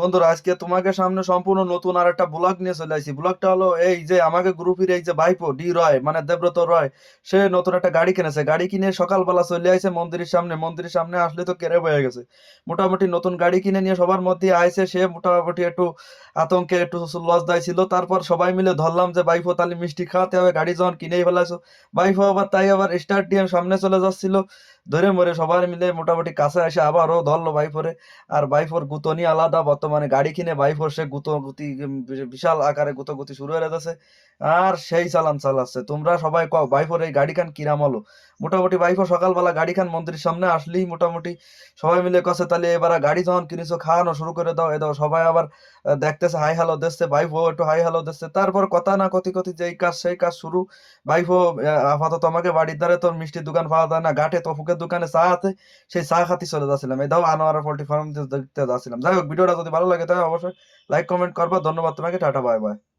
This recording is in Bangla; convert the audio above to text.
বন্ধুরা, আজকে তোমাকে সামনে সম্পূর্ণ নতুন আর একটা ব্লগ নিয়ে চলে আসি। ব্লগটা হলো এই যে আমাকে গ্রুপের এই যে ভাইপো ডি রয়, মানে দেবব্রত রয়, সে নতুন একটা গাড়ি কিনেছে। গাড়ি কিনে সকালবেলা চলে আইছে মন্দিরের সামনে। মন্দিরের সামনে আসলে তো কেড়ে বয়ে গেছে। মোটামুটি নতুন গাড়ি কিনে নিয়ে সবার মধ্যে আইছে। সে মোটামুটি একটু আতঙ্কে একটু লজ্জায় ছিল। তারপর সবাই মিলে ধরলাম যে ভাইপো তাহলে মিষ্টি খাওয়াতে হবে, গাড়ি যখন কিনেই ফেলাইছো। ভাইপো আবার তাই আবার স্টার্ট দিয়ে সামনে চলে যাচ্ছিল। ধরে মরে সবাই মিলে মোটামুটি কাছে এসে আবারও ধরলো ভাইপোরে। আর বাইফোর গুতনি আলাদা। বর্তমানে গাড়ি কিনে বাইফোর সে গুতগুতি বিশাল আকারে গুতগুতি শুরু হয়ে গেছে। আর সেই চালান চালাচ্ছে। তোমরা সবাই কও বাইফোর এই গাড়ি খান কিরাম হলো। মোটামুটি বাইফোর সকালবেলা গাড়ি খান মন্দিরের সামনে আসলেই মোটামুটি সবাই মিলে কছে তাহলে এবার গাড়ি যখন কিনেছো খাওয়ানো শুরু করে দাও। এ দাও সবাই আবার দেখতেছে, হাই হ্যালো দিচ্ছে। বাইফো একটু হাই হ্যালো দিচ্ছে। তারপর কথা না কতি কতি যেই কাজ সেই কাজ শুরু। বাইফো আপাতত আমাকে বাড়ির ধারে তোর মিষ্টির দোকান পাওয়া যায় না, ঘাটে তফুকের দোকানে চা আছে, সেই চা খাতি চলে যাচ্ছিলাম। এই দাও আনোয়ারা পোল্ট্রি ফার্ম দেখতে যাচ্ছিলাম। যাই হোক, ভিডিওটা যদি ভালো লাগে তাহলে অবশ্যই লাইক কমেন্ট করবা। ধন্যবাদ তোমাকে। Tata, bye bye.